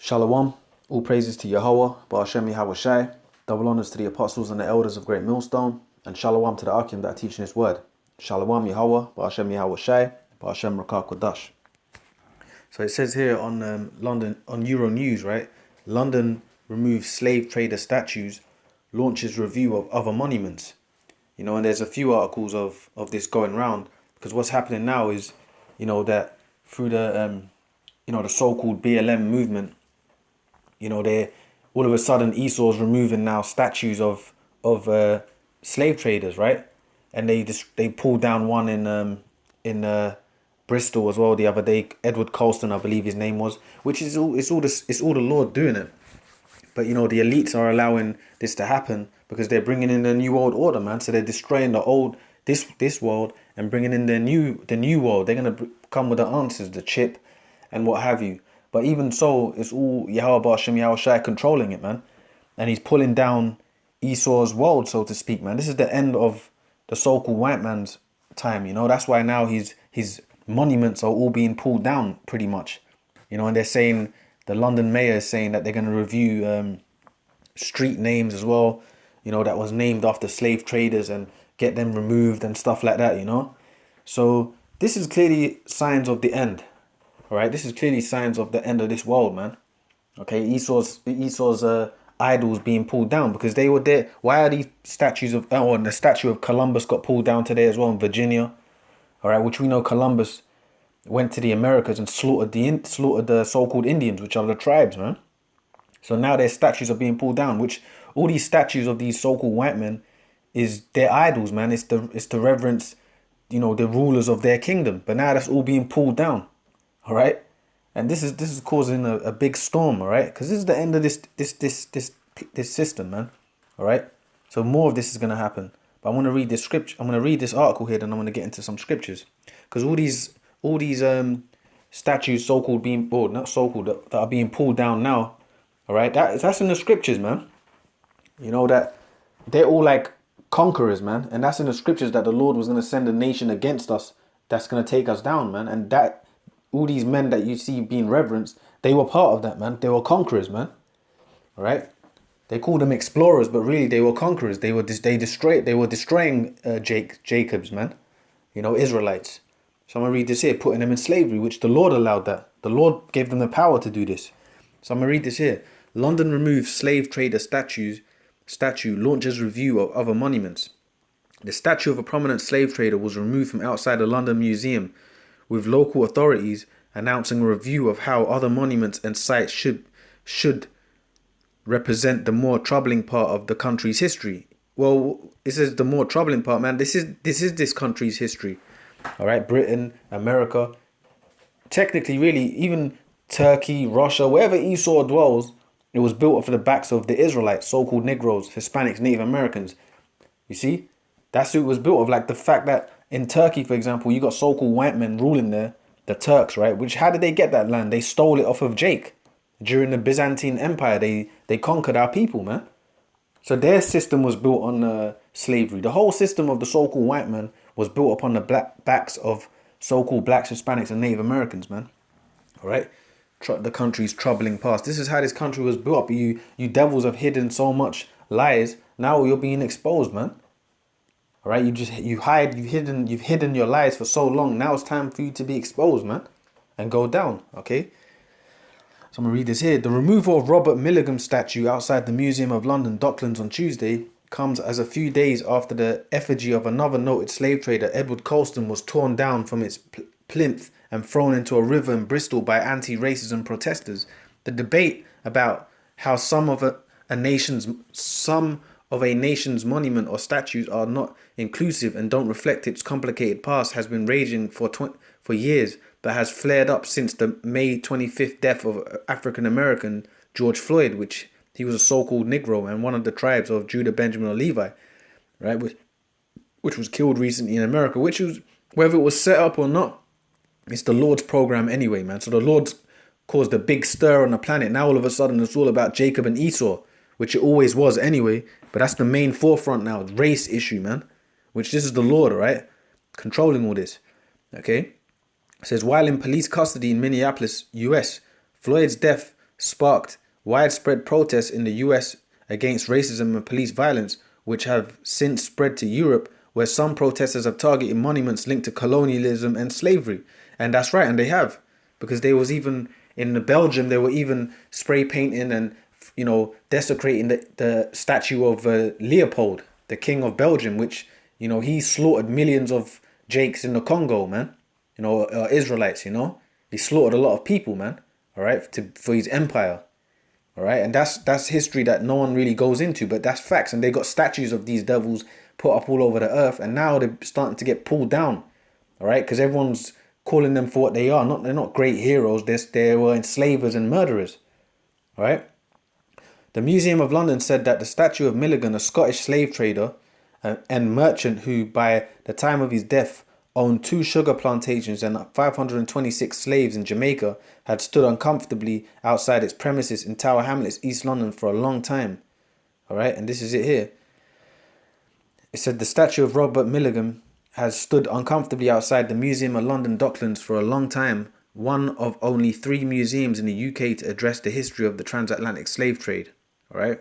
Shalom, all praises to Yahweh, Ba'ashem Yahweh Shai, double honors to the apostles and the elders of Great Millstone, and Shalom to the Akim that are teaching His word. Shalom Yahweh, Ba'ashem Yahweh Shai, Ba'ashem Rakah Kodash. So it says here on London, on Euro News, right? London removes slave trader statues, launches review of other monuments. You know, and there's a few articles of this going around, because what's happening now is, that through the, the so-called BLM movement, they all of a sudden Esau's removing now statues of slave traders, right? And they pulled down one in Bristol as well the other day. Edward Colston, I believe his name was, which is all it's all the Lord doing it. But the elites are allowing this to happen because they're bringing in the new world order, man. So they're destroying the old this world and bringing in the new world. They're gonna come with the answers, the chip, and what have you. But even so, it's all Yahweh Ba'ashem Yahweh Shai controlling it, man. And he's pulling down Esau's world, so to speak, man. This is the end of the so-called white man's time, That's why now his monuments are all being pulled down, pretty much. And they're saying, the London mayor is saying that they're going to review street names as well, that was named after slave traders and get them removed and stuff like that, So this is clearly signs of the end. All right, this is clearly signs of the end of this world, man. Okay, Esau's idols being pulled down because they were there. Why are these statues of and the statue of Columbus got pulled down today as well in Virginia? All right, which we know Columbus went to the Americas and slaughtered the so-called Indians, which are the tribes, man. So now their statues are being pulled down, which all these statues of these so-called white men is their idols, man. It's to reverence, the rulers of their kingdom. But now that's all being pulled down. All right, and this is causing a big storm. All right, because this is the end of this system, man. All right, so more of this is gonna happen. But I want to read this scripture. I'm gonna read this article here, then I'm gonna get into some scriptures, because all these statues, so-called being, or not so-called, that are being pulled down now. All right, that's in the scriptures, man. That they're all like conquerors, man, and that's in the scriptures that the Lord was gonna send a nation against us that's gonna take us down, man, and that. All these men that you see being reverenced, they were part of that, man. They were conquerors, man. All right. They called them explorers, but really they were conquerors. They were destroying Jacobs, man. Israelites. So I'm gonna read this here, putting them in slavery, which the Lord allowed that. The Lord gave them the power to do this. So I'm gonna read this here. London removes slave trader statue launches review of other monuments. The statue of a prominent slave trader was removed from outside the London Museum, with local authorities announcing a review of how other monuments and sites should represent the more troubling part of the country's history. Well, this is the more troubling part, man. This is this country's history. All right, Britain, America, technically, really, even Turkey, Russia, wherever Esau dwells, it was built off of the backs of the Israelites, so-called Negroes, Hispanics, Native Americans. You see, that's who it was built of. Like the fact that in Turkey, for example, you got so-called white men ruling there, the Turks, right? Which, how did they get that land? They stole it off of Jake. During the Byzantine Empire, they conquered our people, man. So their system was built on slavery. The whole system of the so-called white man was built upon the backs of so-called blacks, Hispanics, and Native Americans, man. All right? The country's troubling past. This is how this country was built up. You devils have hidden so much lies. Now you're being exposed, man. All right, you've hidden your lies for so long. Now it's time for you to be exposed, man, and go down. Okay. So I'm gonna read this here. The removal of Robert Milligan's statue outside the Museum of London Docklands on Tuesday comes as a few days after the effigy of another noted slave trader, Edward Colston, was torn down from its plinth and thrown into a river in Bristol by anti-racism protesters. The debate about how some of a nation's monument or statues are not inclusive and don't reflect its complicated past has been raging for years, but has flared up since the May 25th death of African American George Floyd, which he was a so-called Negro and one of the tribes of Judah, Benjamin, or Levi, right? Which was killed recently in America. Which was, whether it was set up or not, it's the Lord's program anyway, man. So the Lord's caused a big stir on the planet. Now all of a sudden it's all about Jacob and Esau, which it always was anyway, but that's the main forefront now, race issue, man, which this is the Lord, all right, controlling all this, okay? It says, while in police custody in Minneapolis, US, Floyd's death sparked widespread protests in the US against racism and police violence, which have since spread to Europe, where some protesters have targeted monuments linked to colonialism and slavery. And that's right, and they have. Because they was even, in Belgium, they were even spray painting and, desecrating the statue of Leopold, the king of Belgium, which, he slaughtered millions of Jakes in the Congo, man. Israelites, He slaughtered a lot of people, man. All right, for his empire. All right, and that's history that no one really goes into, but that's facts. And they got statues of these devils put up all over the earth, and now they're starting to get pulled down. All right, because everyone's calling them for what they are. They're not great heroes. They were enslavers and murderers. All right. The Museum of London said that the statue of Milligan, a Scottish slave trader and merchant who, by the time of his death, owned 2 sugar plantations and 526 slaves in Jamaica, had stood uncomfortably outside its premises in Tower Hamlets, East London, for a long time. All right, and this is it here. It said the statue of Robert Milligan has stood uncomfortably outside the Museum of London Docklands for a long time, one of only 3 museums in the UK to address the history of the transatlantic slave trade. All right,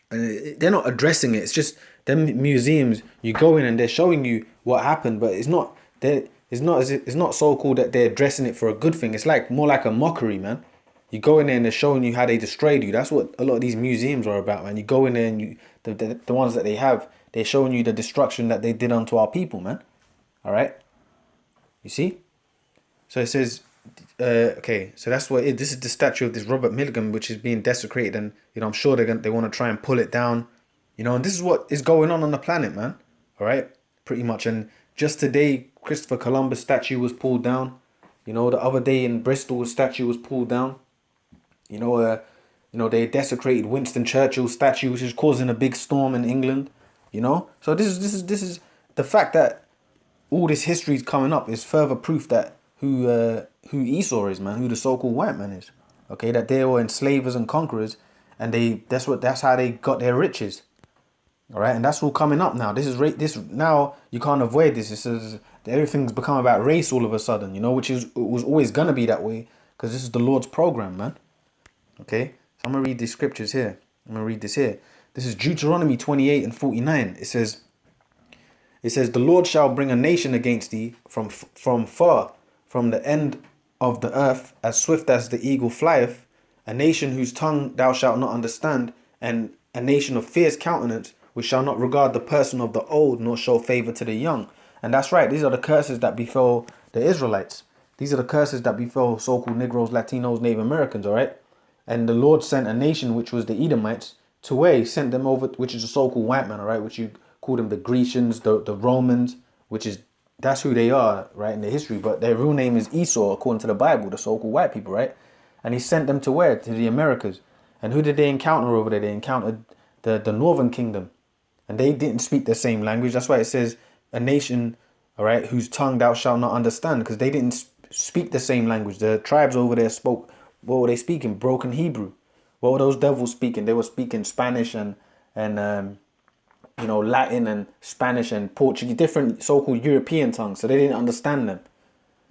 and they're not addressing it. It's just them museums. You go in and they're showing you what happened, but it's not so cool that they're addressing it for a good thing. It's like more like a mockery, man. You go in there and they're showing you how they destroyed you. That's what a lot of these museums are about, man. You go in there and the ones that they have, they're showing you the destruction that they did unto our people, man. All right, you see. So it says. Okay, so that's what it is. This is the statue of this Robert Milligan, which is being desecrated, and I'm sure they want to try and pull it down, and this is what is going on the planet, man. All right, pretty much. And just today, Christopher Columbus statue was pulled down. The other day in Bristol, a statue was pulled down. They desecrated Winston Churchill's statue, which is causing a big storm in England. So this is the fact that all this history is coming up is further proof that who Esau is, man, who the so-called white man is. Okay, that they were enslavers and conquerors, and that's how they got their riches. All right, and that's all coming up now. This now you can't avoid this. It says everything's become about race all of a sudden, which was always gonna be that way because this is the Lord's program, man. Okay, so I'm gonna read these scriptures here. I'm gonna read this here. This is Deuteronomy 28:49. It says, the Lord shall bring a nation against thee from far, from the end of the earth, as swift as the eagle flieth, a nation whose tongue thou shalt not understand, and a nation of fierce countenance, which shall not regard the person of the old, nor show favor to the young. And that's right, these are the curses that befell the Israelites. These are the curses that befell so-called Negroes, Latinos, Native Americans, all right? And the Lord sent a nation, which was the Edomites, to where he sent them over, which is a so-called white man, all right? Which you call them the Grecians, the Romans, that's who they are, right, in the history. But their real name is Esau, according to the Bible, the so-called white people, right? And he sent them to where? To the Americas. And who did they encounter over there? They encountered the northern kingdom. And they didn't speak the same language. That's why it says a nation, all right, whose tongue thou shalt not understand, because they didn't speak the same language. The tribes over there spoke, what were they speaking? Broken Hebrew. What were those devils speaking? They were speaking Spanish and Latin and Spanish and Portuguese, different so-called European tongues, so they didn't understand them.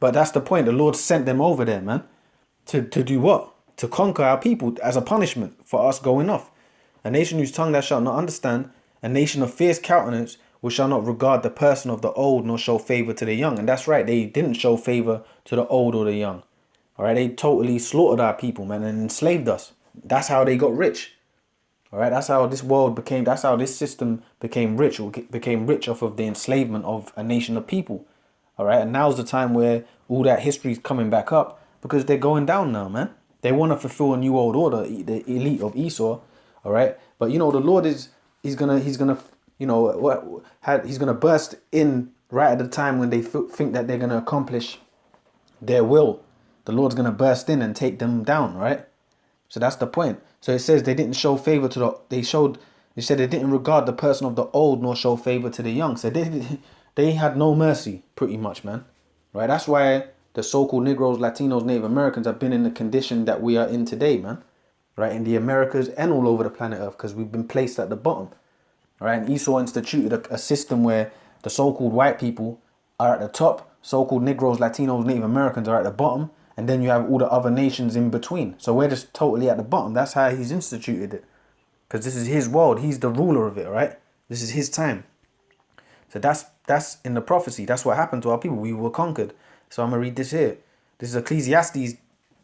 But that's the point. The Lord sent them over there, man, to do what? To conquer our people as a punishment for us going off. A nation whose tongue thou shalt not understand, a nation of fierce countenance, which shall not regard the person of the old, nor show favor to the young. And that's right, they didn't show favor to the old or the young. All right, they totally slaughtered our people, man, and enslaved us. That's how they got rich. All right, that's how this system became rich, or became rich off of the enslavement of a nation of people. All right, and now's the time where all that history is coming back up because they're going down now, man. They want to fulfill a new world order, the elite of Esau. All right, but the Lord he's gonna burst in right at the time when they think that they're gonna accomplish their will. The Lord's gonna burst in and take them down, right? So that's the point. So it says they didn't show favor to they said they didn't regard the person of the old nor show favor to the young. So they had no mercy, pretty much, man. Right? That's why the so-called Negroes, Latinos, Native Americans have been in the condition that we are in today, man. Right? In the Americas and all over the planet Earth, because we've been placed at the bottom. Right? And Esau instituted a system where the so-called white people are at the top, so-called Negroes, Latinos, Native Americans are at the bottom, and then you have all the other nations in between. So we're just totally at the bottom. That's how he's instituted it, because this is his world. He's the ruler of it, right? This is his time. So that's in the prophecy. That's what happened to our people. We were conquered. So I'm going to read this here. This is Ecclesiastes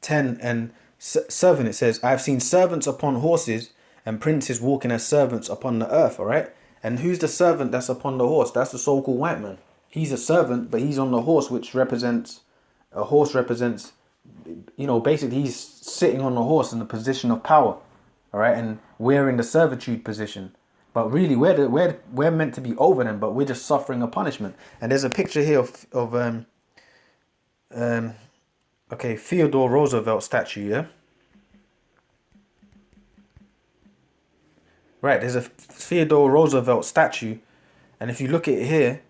10 and 7. It says, I have seen servants upon horses and princes walking as servants upon the earth. All right. And who's the servant that's upon the horse? That's the so-called white man. He's a servant, but he's on the horse, which represents, basically he's sitting on the horse in the position of power. All right. And we're in the servitude position. But really, we're meant to be over them, but we're just suffering a punishment. And there's a picture here of Theodore Roosevelt statue, yeah? Right, there's a Theodore Roosevelt statue. And if you look at it here,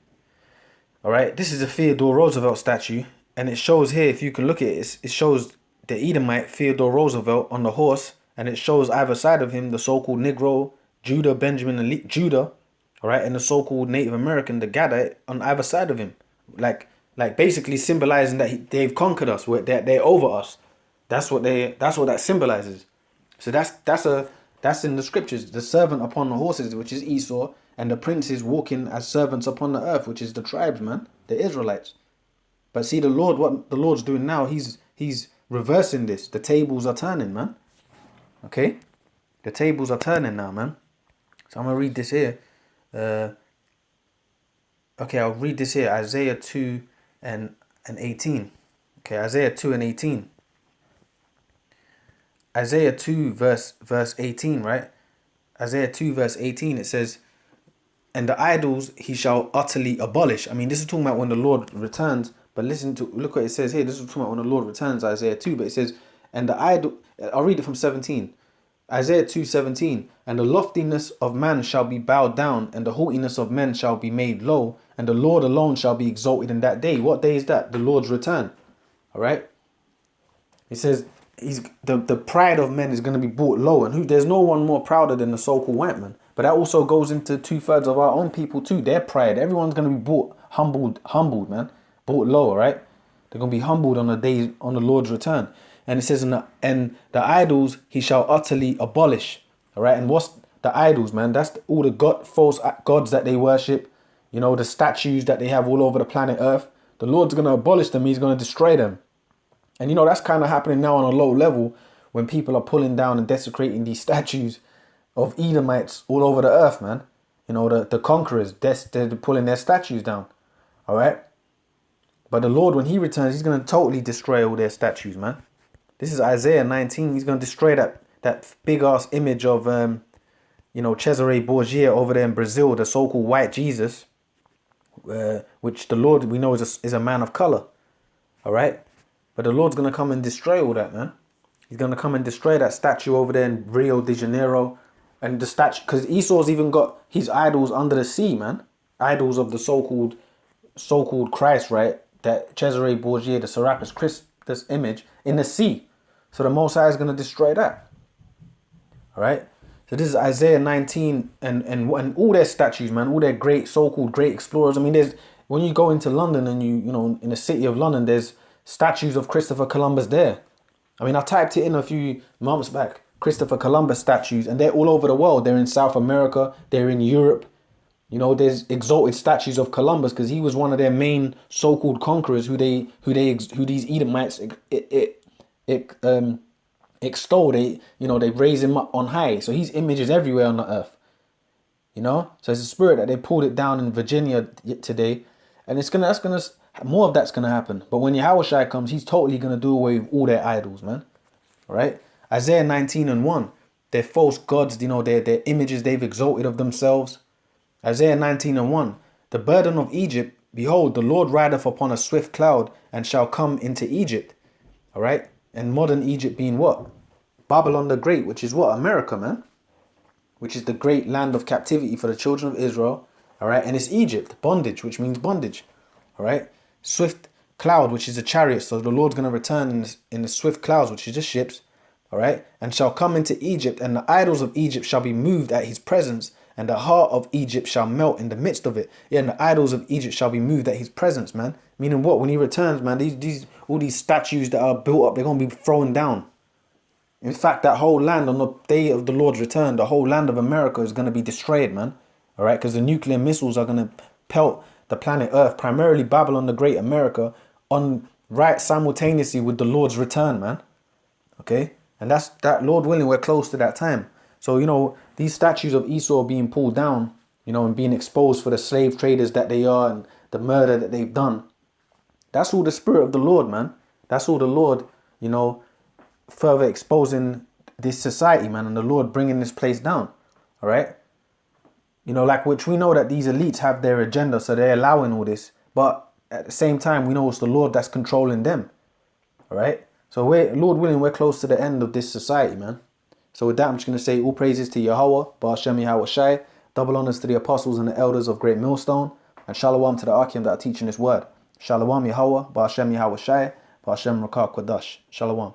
all right, this is a Theodore Roosevelt statue. And it shows here, if you can look at it, it shows the Edomite Theodore Roosevelt on the horse. And it shows either side of him the so-called Negro, Judah, Benjamin, and Judah, all right, and the so-called Native American, the Gadite, on either side of him, like basically symbolizing that they've conquered us, they're over us. That's what that symbolizes. So that's in the scriptures. The servant upon the horses, which is Esau, and the princes walking as servants upon the earth, which is the tribes, man, the Israelites. But see, what the Lord's doing now, he's reversing this. The tables are turning, man. Okay, the tables are turning now, man. So I'm going to read this here. I'll read this here. Isaiah 2 and 18. Okay, Isaiah 2 and 18. Isaiah 2 verse 18, right? Isaiah 2 verse 18, it says, and the idols he shall utterly abolish. I mean, this is talking about when the Lord returns. But look what it says here. This is talking about when the Lord returns, Isaiah 2. But it says, and the idol, I'll read it from 17. Isaiah 2:17, and the loftiness of man shall be bowed down, and the haughtiness of men shall be made low, and the Lord alone shall be exalted in that day. What day is that? The Lord's return. All right. It says the pride of men is going to be brought low, and there's no one more prouder than the so-called white man. But that also goes into 2/3 of our own people too. Their pride. Everyone's going to be humbled, man, brought low. All right. They're going to be humbled on the Lord's return. And it says, and the idols he shall utterly abolish. All right. And what's the idols, man? That's all the false gods that they worship. You know, the statues that they have all over the planet Earth. The Lord's going to abolish them. He's going to destroy them. And, you know, that's kind of happening now on a low level when people are pulling down and desecrating these statues of Edomites all over the earth, man. You know, the conquerors, they're pulling their statues down. All right. But the Lord, when he returns, he's going to totally destroy all their statues, man. This is Isaiah 19. He's going to destroy that big ass image of, Cesare Borgia over there in Brazil, the so-called white Jesus, which the Lord, we know, is a man of color. All right. But the Lord's going to come and destroy all that, man. He's going to come and destroy that statue over there in Rio de Janeiro. And the statue, because Esau's even got his idols under the sea, man. Idols of the so-called Christ, right? That Cesare Borgia, the Serapis Christus image in the sea. So the Most High is going to destroy that. All right. So this is Isaiah 19 and all their statues, man. All their so-called great explorers. I mean, when you go into London and in the city of London, there's statues of Christopher Columbus there. I mean, I typed it in a few months back, Christopher Columbus statues, and they're all over the world. They're in South America. They're in Europe. You know, there's exalted statues of Columbus because he was one of their main so-called conquerors who these Edomites extol. They raise him up on high. So his image is everywhere on the earth. You know, so it's a spirit that they pulled it down in Virginia today, and more of that's gonna happen. But when Yahushua comes, he's totally gonna do away with all their idols, man. All right, Isaiah 19 and 1. Their false gods, their images they've exalted of themselves. Isaiah 19 and 1. The burden of Egypt, behold, the Lord rideth upon a swift cloud and shall come into Egypt. All right. And modern Egypt being what? Babylon the Great, which is what? America, man. Which is the great land of captivity for the children of Israel. All right. And it's Egypt, bondage, which means bondage. All right. Swift cloud, which is a chariot. So the Lord's going to return in the swift clouds, which is the ships. All right. And shall come into Egypt, and the idols of Egypt shall be moved at his presence, And the heart of Egypt shall melt in the midst of it. Yeah, and the idols of Egypt shall be moved at his presence, man. Meaning what? When he returns, man, all these statues that are built up, they're gonna be thrown down. In fact, that whole land on the day of the Lord's return, the whole land of America is gonna be destroyed, man. All right, because the nuclear missiles are gonna pelt the planet Earth, primarily Babylon the Great, America, on right simultaneously with the Lord's return, man. Okay, and that's that. Lord willing, we're close to that time. So these statues of Esau being pulled down, and being exposed for the slave traders that they are and the murder that they've done. That's all the Spirit of the Lord, man. That's all the Lord, further exposing this society, man, and the Lord bringing this place down. All right. Which we know that these elites have their agenda, so they're allowing all this. But at the same time, we know it's the Lord that's controlling them. All right. So Lord willing, we're close to the end of this society, man. So with that, I'm just going to say all praises to Yahweh, Ba'ashem Yahweh Shai, double honors to the apostles and the elders of Great Millstone, and shalom to the Akim that are teaching this word. Shalom Yahweh, Ba'ashem Yahweh Shai, Ba'ashem Rakah Quadash. Shalom.